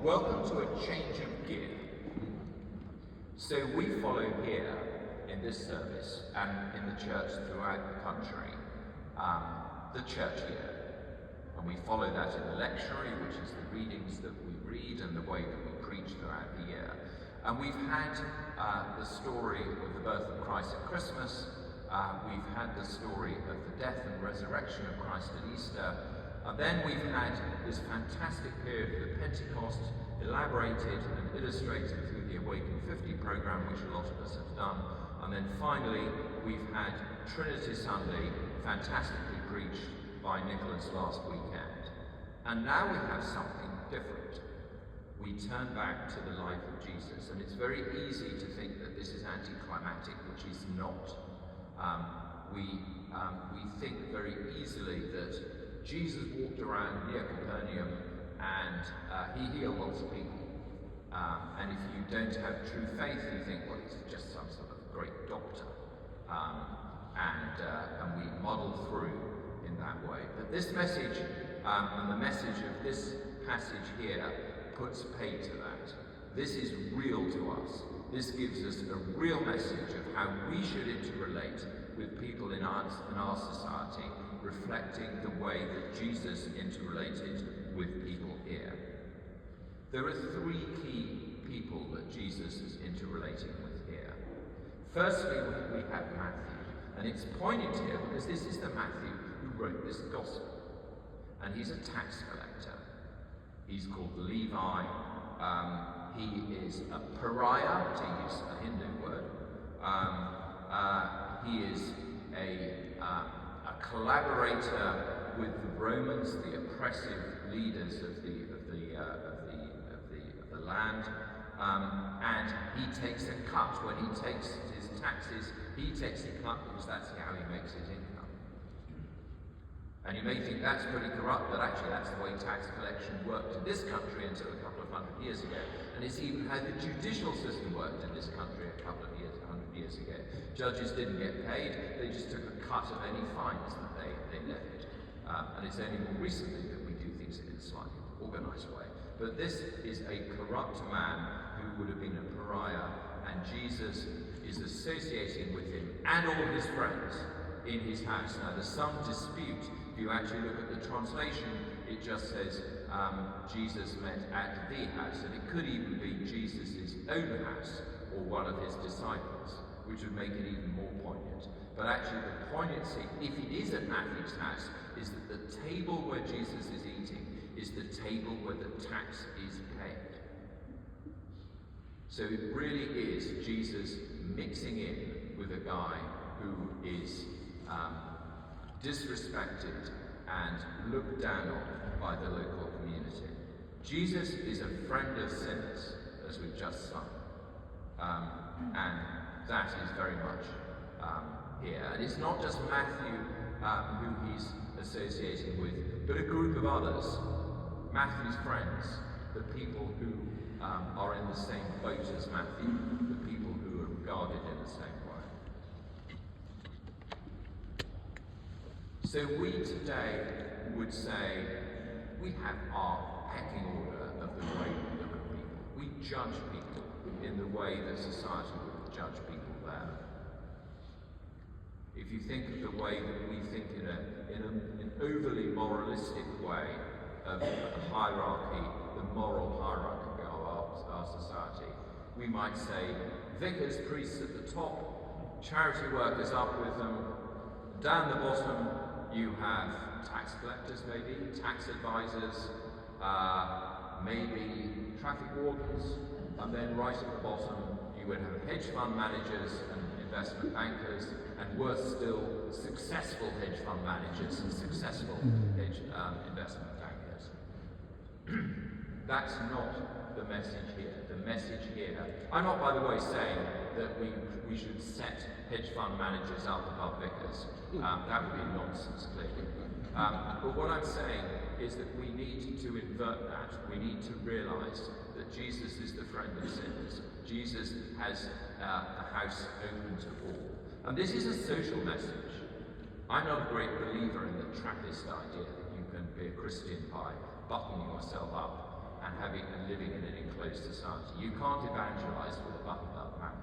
welcome to a change of gear. So we follow here in this service and in the church throughout the country, the church year. And we follow that in the lectionary, which is the readings that we read and the way that we preach throughout the year. And we've had the story of the birth of Christ at Christmas. We've had the story of the death and resurrection of Christ at Easter. And then we've had this fantastic period of the Pentecost, elaborated and illustrated through the Awaken 50 program, which a lot of us have done. And then finally, we've had Trinity Sunday, fantastically preached by Nicholas last weekend. And now we have something different. We turn back to the life of Jesus, and it's very easy to think that this is anticlimactic, which is not. We think very easily that Jesus walked around near Capernaum and he healed lots of people. And if you don't have true faith, you think, well, he's just some sort of great doctor. And we muddle through in that way. But this message, and the message of this passage here, puts paid to that. This is real to us. This gives us a real message of how we should interrelate with people in our society, reflecting the way that Jesus interrelated with people here. There are three key people that Jesus is interrelating with here. Firstly, we have Matthew, and it's pointed here because this is the Matthew who wrote this gospel, and he's a tax collector. He's called Levi. He is a pariah, to use a Hindu word. He is a collaborator with the Romans, the oppressive leaders of the land, and he takes a cut. When he takes his taxes, he takes a cut because that's how he makes his income. And you may think that's pretty corrupt, but actually that's the way tax collection worked in this country until a couple of hundred years ago. And it's even how the judicial system worked in this country a couple of years, 100 years ago. Judges didn't get paid, they just took a cut of any fines that they levied. And it's only more recently that we do things in a slightly organised way. But this is a corrupt man who would have been a pariah, and Jesus is associating with him and all his friends in his house. Now there's some dispute. If you actually look at the translation, it just says Jesus met at the house, and it could even be Jesus' own house or one of his disciples, which would make it even more poignant. But actually the poignancy, if it is at Matthew's house, is that the table where Jesus is eating is the table where the tax is paid. So it really is Jesus mixing in with a guy who is disrespected and looked down on by the local community. Jesus is a friend of sinners, as we've just sung. And that is very much here. And it's not just Matthew who he's associating with, but a group of others. Matthew's friends, the people who are in the same boat as Matthew, the people who are regarded in the same way. So we today would say we have our pecking order of the way we look at people. We judge people in the way that society would judge people there. If you think of the way that we think in an overly moralistic way of the hierarchy, the moral hierarchy of our society, we might say vicars, priests at the top, charity workers up with them, down the bottom you have tax collectors maybe, tax advisors, maybe traffic wardens, and then right at the bottom you would have hedge fund managers and investment bankers, and worse still, successful hedge fund managers and successful investment bankers. That's not the message here. The message here, I'm not, by the way, saying that we should set hedge fund managers up above vicars. That would be nonsense, clearly. But what I'm saying is that we need to invert that. We need to realise that Jesus is the friend of sinners. Jesus has a house open to all. And this is a social message. I'm not a great believer in the Trappist idea that you can be a Christian by buttoning yourself up and having living in an enclosed society. You can't evangelize with a buttoned-up mouth.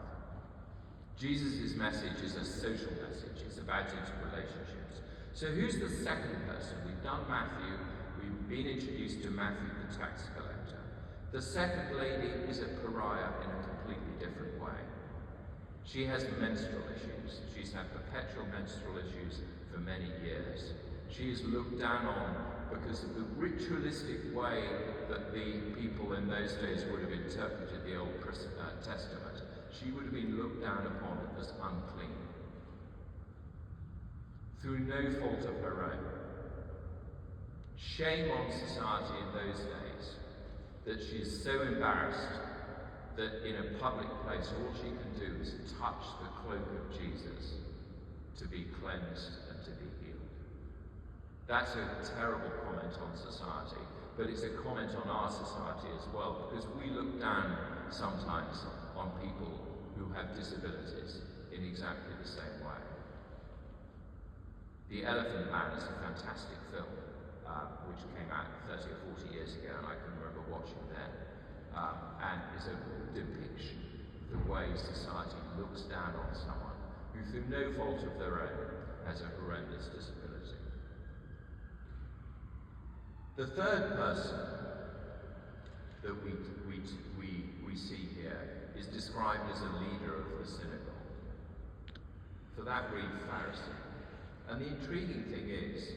Jesus' message is a social message. It's about interrelationships. So who's the second person? We've done Matthew. We've been introduced to Matthew the tax collector. The second lady is a pariah in a completely different way. She has menstrual issues. She's had perpetual menstrual issues for many years. She is looked down on because of the ritualistic way that the people in those days would have interpreted the Old Testament. She would have been looked down upon as unclean, through no fault of her own. Shame on society in those days that she is so embarrassed that in a public place all she can do is touch the cloak of Jesus to be cleansed and to be healed. That's a terrible comment on society, but it's a comment on our society as well, because we look down sometimes on people who have disabilities in exactly the same way. The Elephant Man is a fantastic film, which came out 30 or 40 years ago, and I can remember watching then, and is a depiction of the way society looks down on someone who, through no fault of their own, has a horrendous disability. The third person that we see here is described as a leader of the synagogue. For that read Pharisee. And the intriguing thing is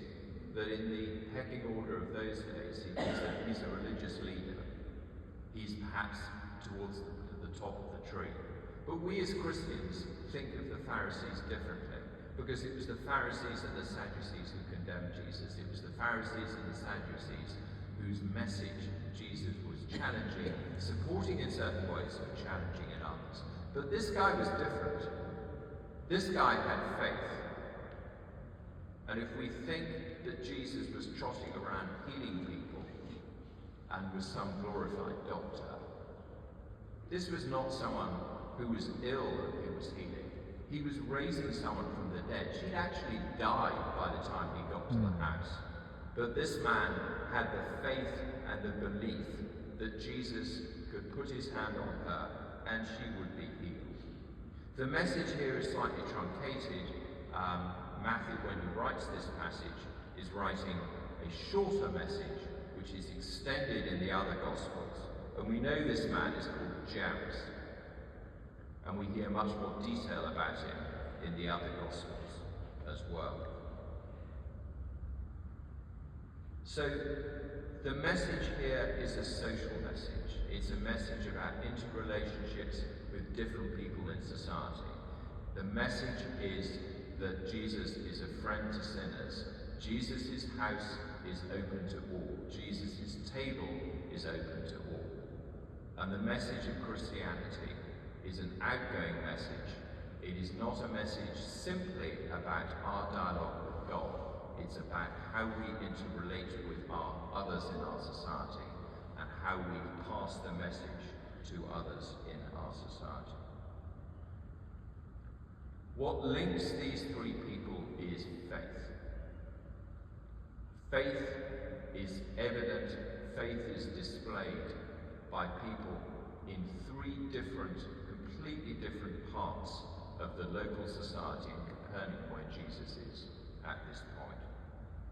that in the pecking order of those days, he's a religious leader. He's perhaps towards the top of the tree. But we as Christians think of the Pharisees differently, because it was the Pharisees and the Sadducees who condemned Jesus. It was the Pharisees and the Sadducees whose message Jesus was challenging, supporting in certain ways, but challenging in others. But this guy was different. This guy had faith. And if we think that Jesus was trotting around healing people and was some glorified doctor, this was not someone who was ill that he was healing. He was raising someone from the dead. She'd actually died by the time he got to the house. But this man had the faith and the belief that Jesus could put his hand on her and she would be healed. The message here is slightly truncated. Matthew, when he writes this passage, is writing a shorter message which is extended in the other Gospels. And we know this man is called Jairus. And we hear much more detail about him in the other Gospels as well. So, the message here is a social message. It's a message about interrelationships with different people in society. The message is that Jesus is a friend to sinners. Jesus' house is open to all. Jesus' table is open to all. And the message of Christianity is an outgoing message. It is not a message simply about our dialogue with God. It's about how we interrelate with others in our society and how we pass the message to others in our society. What links these three people is faith. Faith is evident, faith is displayed by people in three completely different parts of the local society in Capernaum where Jesus is at this point.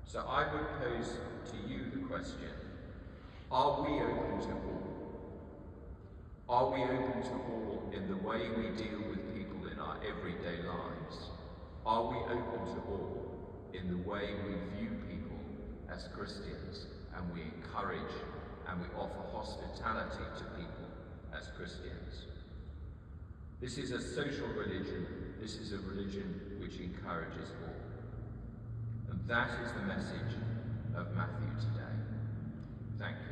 So I would pose to you the question, are we open to all? Are we open to all in the way we deal with people in our everyday lives? Are we open to all in the way we view people as Christians and we encourage and we offer hospitality to people as Christians? This is a social religion. This is a religion which encourages all. And that is the message of Matthew today. Thank you.